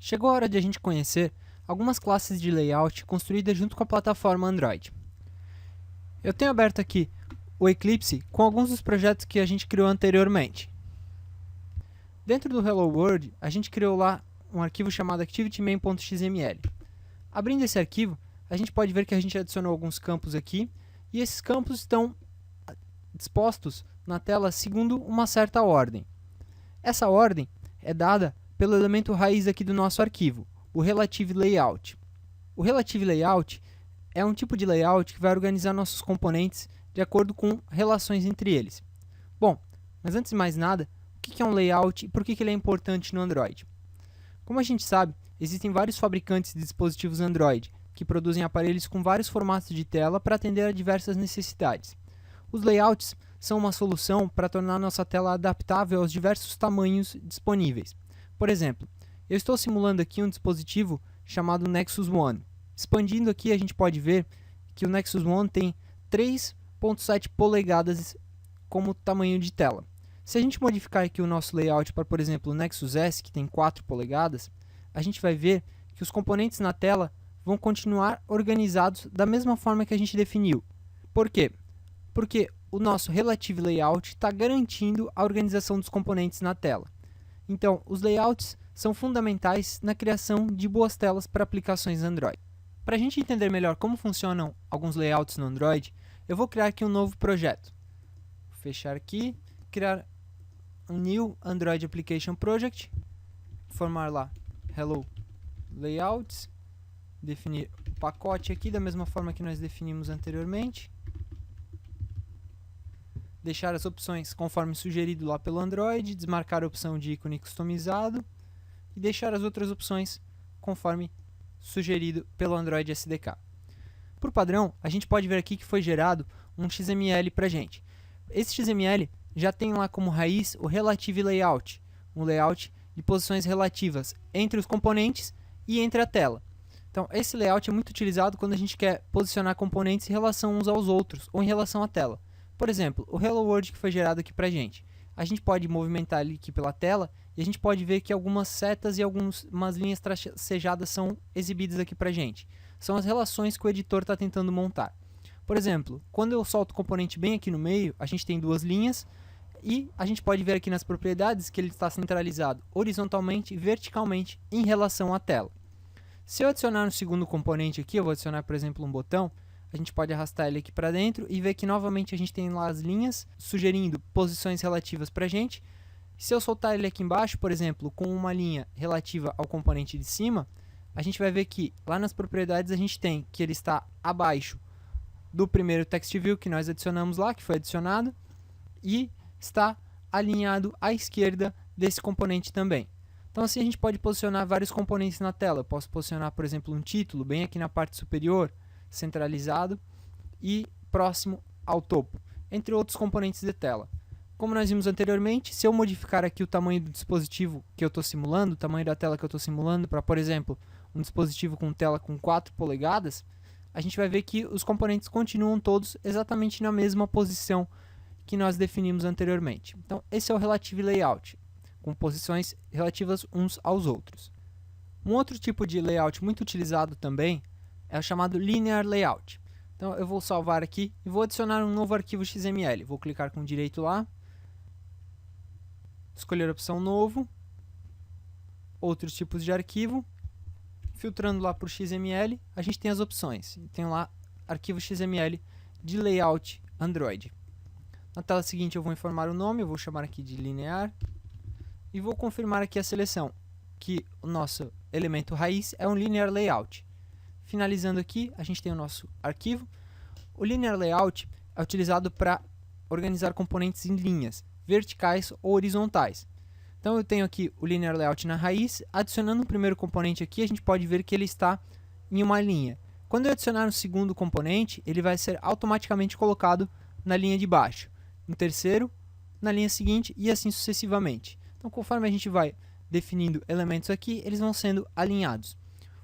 Chegou a hora de a gente conhecer algumas classes de layout construídas junto com a plataforma Android. Eu tenho aberto aqui o Eclipse com alguns dos projetos que a gente criou anteriormente. Dentro do Hello World, a gente criou lá um arquivo chamado ActivityMain.xml. Abrindo esse arquivo, a gente pode ver que a gente adicionou alguns campos aqui, e esses campos estão dispostos na tela segundo uma certa ordem. Essa ordem é dada pelo elemento raiz aqui do nosso arquivo, o Relative Layout. O Relative Layout é um tipo de layout que vai organizar nossos componentes de acordo com relações entre eles. Bom, mas antes de mais nada, o que é um layout e por que ele é importante no Android? Como a gente sabe, existem vários fabricantes de dispositivos Android que produzem aparelhos com vários formatos de tela para atender a diversas necessidades. Os layouts são uma solução para tornar nossa tela adaptável aos diversos tamanhos disponíveis. Por exemplo, eu estou simulando aqui um dispositivo chamado Nexus One. Expandindo aqui, a gente pode ver que o Nexus One tem 3.7 polegadas como tamanho de tela. Se a gente modificar aqui o nosso layout para, por exemplo, o Nexus S, que tem 4 polegadas, a gente vai ver que os componentes na tela vão continuar organizados da mesma forma que a gente definiu. Por quê? Porque o nosso Relative Layout está garantindo a organização dos componentes na tela. Então, os layouts são fundamentais na criação de boas telas para aplicações Android. Para a gente entender melhor como funcionam alguns layouts no Android, eu vou criar aqui um novo projeto. Vou fechar aqui, criar um New Android Application Project, formar lá Hello Layouts, definir o pacote aqui da mesma forma que nós definimos anteriormente, deixar as opções conforme sugerido lá pelo Android, desmarcar a opção de ícone customizado e deixar as outras opções conforme sugerido pelo Android SDK. Por padrão, a gente pode ver aqui que foi gerado um XML para a gente. Esse XML já tem lá como raiz o Relative Layout, um layout de posições relativas entre os componentes e entre a tela. Então, esse layout é muito utilizado quando a gente quer posicionar componentes em relação uns aos outros ou em relação à tela. Por exemplo, o Hello World que foi gerado aqui para a gente pode movimentar ele aqui pela tela e a gente pode ver que algumas setas e algumas linhas tracejadas são exibidas aqui para a gente. São as relações que o editor está tentando montar. Por exemplo, quando eu solto o componente bem aqui no meio, a gente tem duas linhas e a gente pode ver aqui nas propriedades que ele está centralizado horizontalmente e verticalmente em relação à tela. Se eu adicionar um segundo componente aqui, eu vou adicionar, por exemplo, um botão, a gente pode arrastar ele aqui para dentro e ver que novamente a gente tem lá as linhas sugerindo posições relativas para a gente. Se eu soltar ele aqui embaixo, por exemplo, com uma linha relativa ao componente de cima, a gente vai ver que lá nas propriedades a gente tem que ele está abaixo do primeiro text view que nós adicionamos lá, que foi adicionado, e está alinhado à esquerda desse componente também. Então assim a gente pode posicionar vários componentes na tela. Eu posso posicionar, por exemplo, um título bem aqui na parte superior, centralizado e próximo ao topo, entre outros componentes de tela. Como nós vimos anteriormente, se eu modificar aqui o tamanho do dispositivo que eu estou simulando, o tamanho da tela que eu estou simulando, para, por exemplo, um dispositivo com tela com 4 polegadas, a gente vai ver que os componentes continuam todos exatamente na mesma posição que nós definimos anteriormente. Então, esse é o Relative Layout, com posições relativas uns aos outros. Um outro tipo de layout muito utilizado também é o chamado Linear Layout. Então eu vou salvar aqui e vou adicionar um novo arquivo XML. Vou clicar com direito lá, escolher a opção Novo, outros tipos de arquivo, filtrando lá por XML, a gente tem as opções. Tem lá arquivo XML de Layout Android. Na tela seguinte eu vou informar o nome, eu vou chamar aqui de Linear, e vou confirmar aqui a seleção, que o nosso elemento raiz é um Linear Layout. Finalizando aqui, a gente tem o nosso arquivo. O Linear Layout é utilizado para organizar componentes em linhas, verticais ou horizontais. Então eu tenho aqui o Linear Layout na raiz, adicionando o primeiro componente aqui, a gente pode ver que ele está em uma linha. Quando eu adicionar um segundo componente, ele vai ser automaticamente colocado na linha de baixo, no terceiro, na linha seguinte e assim sucessivamente. Então conforme a gente vai definindo elementos aqui, eles vão sendo alinhados.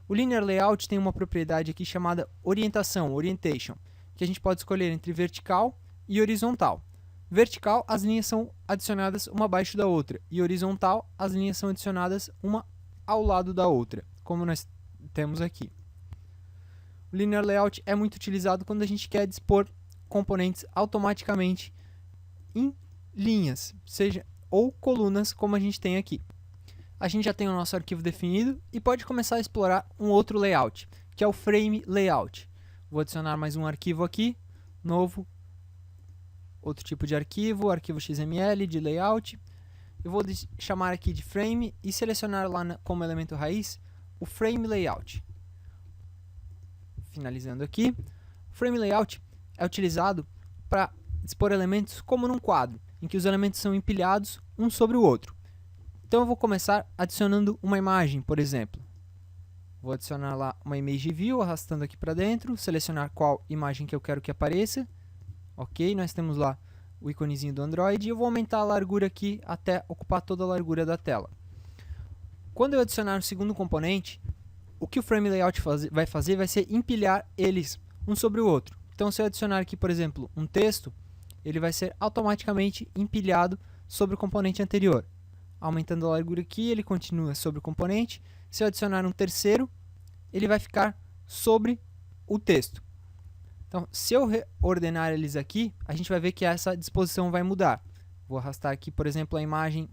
O Linear Layout tem uma propriedade aqui chamada orientação, Orientation, que a gente pode escolher entre vertical e horizontal. Vertical, as linhas são adicionadas uma abaixo da outra, e horizontal, as linhas são adicionadas uma ao lado da outra, como nós temos aqui. O Linear Layout é muito utilizado quando a gente quer dispor componentes automaticamente em linhas, seja ou colunas, como a gente tem aqui. A gente já tem o nosso arquivo definido e pode começar a explorar um outro layout, que é o Frame Layout. Vou adicionar mais um arquivo aqui, novo, outro tipo de arquivo XML de layout. Eu vou chamar aqui de Frame e selecionar lá como elemento raiz o Frame Layout. Finalizando aqui, o Frame Layout é utilizado para dispor elementos como num quadro, em que os elementos são empilhados um sobre o outro. Então eu vou começar adicionando uma imagem, por exemplo. Vou adicionar lá uma Image View, arrastando aqui para dentro, selecionar qual imagem que eu quero que apareça. Ok, nós temos lá o iconezinho do Android e eu vou aumentar a largura aqui até ocupar toda a largura da tela. Quando eu adicionar o segundo componente, o que o Frame Layout vai fazer vai ser empilhar eles um sobre o outro. Então se eu adicionar aqui, por exemplo, um texto, ele vai ser automaticamente empilhado sobre o componente anterior. Aumentando a largura aqui, ele continua sobre o componente. Se eu adicionar um terceiro, ele vai ficar sobre o texto. Então, se eu reordenar eles aqui, a gente vai ver que essa disposição vai mudar. Vou arrastar aqui, por exemplo, a imagem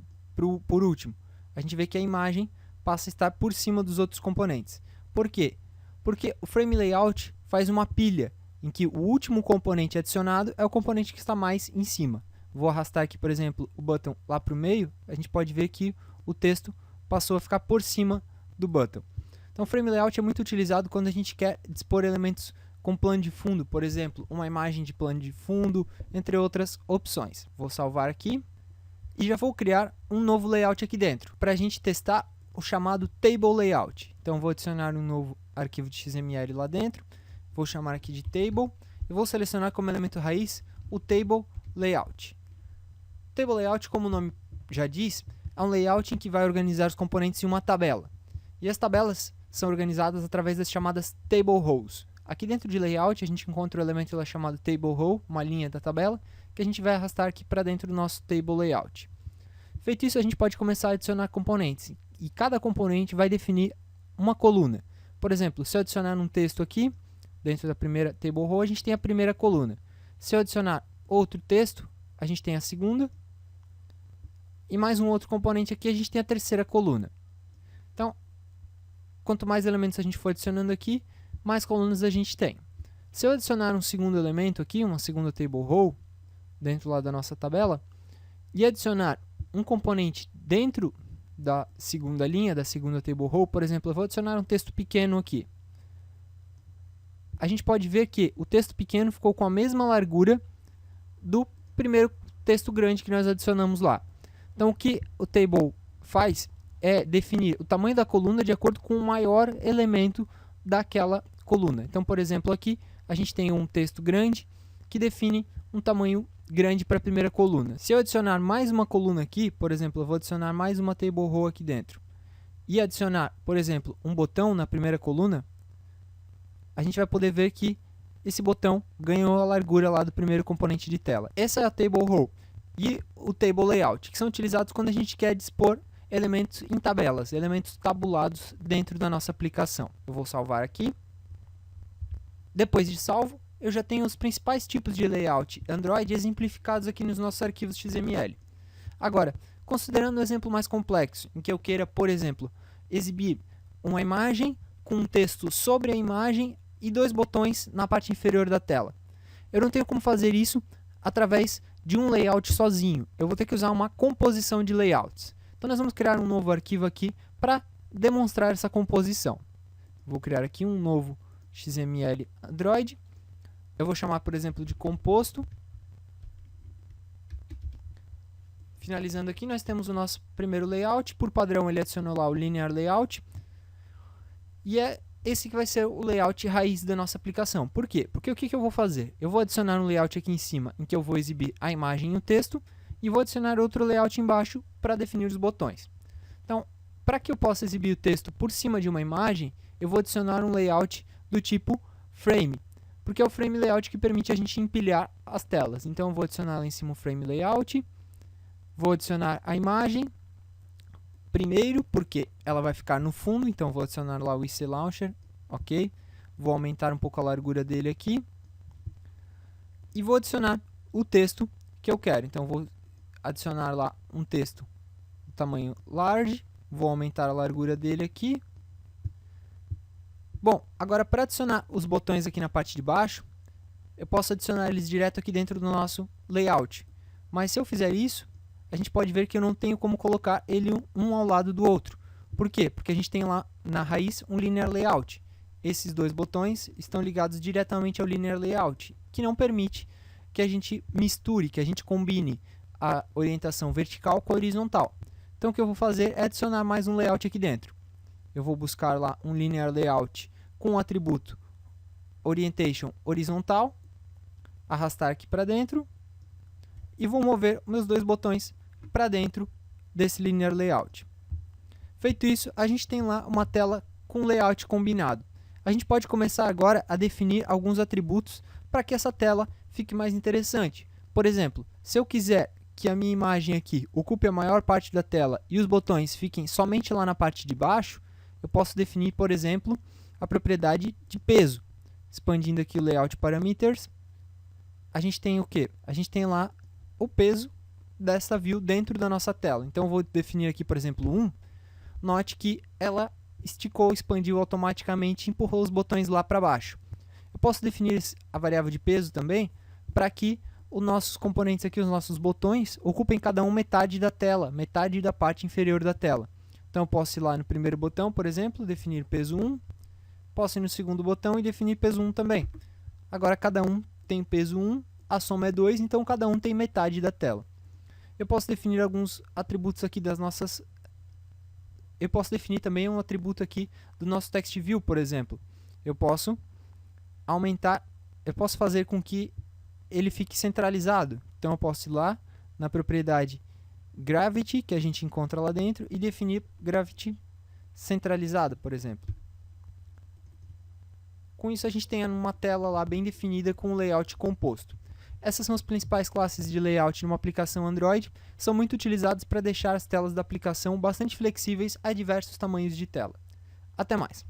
por último. A gente vê que a imagem passa a estar por cima dos outros componentes. Por quê? Porque o Frame Layout faz uma pilha, em que o último componente adicionado é o componente que está mais em cima. Vou arrastar aqui, por exemplo, o button lá para o meio, a gente pode ver que o texto passou a ficar por cima do button. Então, o Frame Layout é muito utilizado quando a gente quer dispor elementos com plano de fundo, por exemplo, uma imagem de plano de fundo, entre outras opções. Vou salvar aqui e já vou criar um novo layout aqui dentro, para a gente testar o chamado Table Layout. Então, vou adicionar um novo arquivo de XML lá dentro, vou chamar aqui de Table, e vou selecionar como elemento raiz o Table Layout. Table Layout, como o nome já diz, é um layout em que vai organizar os componentes em uma tabela. E as tabelas são organizadas através das chamadas Table Rows. Aqui dentro de Layout a gente encontra o elemento lá chamado Table Row, uma linha da tabela, que a gente vai arrastar aqui para dentro do nosso Table Layout. Feito isso, a gente pode começar a adicionar componentes. E cada componente vai definir uma coluna. Por exemplo, se eu adicionar um texto aqui, dentro da primeira Table Row, a gente tem a primeira coluna. Se eu adicionar outro texto, a gente tem a segunda. E mais um outro componente aqui, a gente tem a terceira coluna. Então, quanto mais elementos a gente for adicionando aqui, mais colunas a gente tem. Se eu adicionar um segundo elemento aqui, uma segunda Table Row, dentro lá da nossa tabela, e adicionar um componente dentro da segunda linha, da segunda Table Row, por exemplo, eu vou adicionar um texto pequeno aqui. A gente pode ver que o texto pequeno ficou com a mesma largura do primeiro texto grande que nós adicionamos lá. Então, o que o Table faz é definir o tamanho da coluna de acordo com o maior elemento daquela coluna. Então, por exemplo, aqui a gente tem um texto grande que define um tamanho grande para a primeira coluna. Se eu adicionar mais uma coluna aqui, por exemplo, eu vou adicionar mais uma Table Row aqui dentro, e adicionar, por exemplo, um botão na primeira coluna, a gente vai poder ver que esse botão ganhou a largura lá do primeiro componente de tela. Essa é a Table Row e o Table Layout, que são utilizados quando a gente quer dispor elementos em tabelas, elementos tabulados dentro da nossa aplicação. Eu vou salvar aqui. Depois de salvo, eu já tenho os principais tipos de layout Android exemplificados aqui nos nossos arquivos XML. Agora, considerando um exemplo mais complexo, em que eu queira, por exemplo, exibir uma imagem com um texto sobre a imagem e dois botões na parte inferior da tela. Eu não tenho como fazer isso através de um layout sozinho. Eu vou ter que usar uma composição de layouts. Então nós vamos criar um novo arquivo aqui para demonstrar essa composição. Vou criar aqui um novo XML Android. Eu vou chamar, por exemplo, de composto. Finalizando aqui, nós temos o nosso primeiro layout. Por padrão, ele adicionou lá o Linear Layout. E é esse que vai ser o layout raiz da nossa aplicação. Por quê? Porque o que eu vou fazer? Eu vou adicionar um layout aqui em cima, em que eu vou exibir a imagem e o texto, e vou adicionar outro layout embaixo para definir os botões. Então, para que eu possa exibir o texto por cima de uma imagem, eu vou adicionar um layout do tipo Frame, porque é o Frame Layout que permite a gente empilhar as telas. Então, eu vou adicionar lá em cima o Frame Layout, vou adicionar a imagem, Primeiro, porque ela vai ficar no fundo, então vou adicionar lá o IC Launcher, ok? Vou aumentar um pouco a largura dele aqui. E vou adicionar o texto que eu quero. Então vou adicionar lá um texto do tamanho large, vou aumentar a largura dele aqui. Bom, agora para adicionar os botões aqui na parte de baixo, eu posso adicionar eles direto aqui dentro do nosso layout. Mas se eu fizer isso, a gente pode ver que eu não tenho como colocar ele um ao lado do outro. Por quê? Porque a gente tem lá na raiz um linear layout. Esses dois botões estão ligados diretamente ao linear layout, que não permite que a gente misture, que a gente combine a orientação vertical com a horizontal. Então o que eu vou fazer é adicionar mais um layout aqui dentro. Eu vou buscar lá um linear layout com o atributo orientation horizontal, arrastar aqui para dentro e vou mover meus dois botões para dentro desse linear layout. Feito isso, a gente tem lá uma tela com layout combinado. A gente pode começar agora a definir alguns atributos para que essa tela fique mais interessante. Por exemplo, se eu quiser que a minha imagem aqui ocupe a maior parte da tela e os botões fiquem somente lá na parte de baixo, eu posso definir, por exemplo, a propriedade de peso. Expandindo aqui o Layout Parameters, a gente tem o quê? A gente tem lá o peso dessa view dentro da nossa tela. Então eu vou definir aqui, por exemplo, 1. Note que ela esticou, expandiu automaticamente e empurrou os botões lá para baixo. Eu posso definir a variável de peso também para que os nossos componentes aqui, os nossos botões, ocupem cada um metade da tela, metade da parte inferior da tela. Então eu posso ir lá no primeiro botão, por exemplo, definir peso 1. Posso ir no segundo botão e definir peso 1 também. Agora cada um tem peso 1, a soma é 2, então cada um tem metade da tela. Eu posso definir alguns atributos aqui das nossas... Eu posso definir também um atributo aqui do nosso text view, por exemplo. Eu posso aumentar, eu posso fazer com que ele fique centralizado. Então eu posso ir lá na propriedade Gravity, que a gente encontra lá dentro, e definir Gravity centralizada, por exemplo. Com isso a gente tem uma tela lá bem definida com um layout composto. Essas são as principais classes de layout numa aplicação Android. São muito utilizadas para deixar as telas da aplicação bastante flexíveis a diversos tamanhos de tela. Até mais!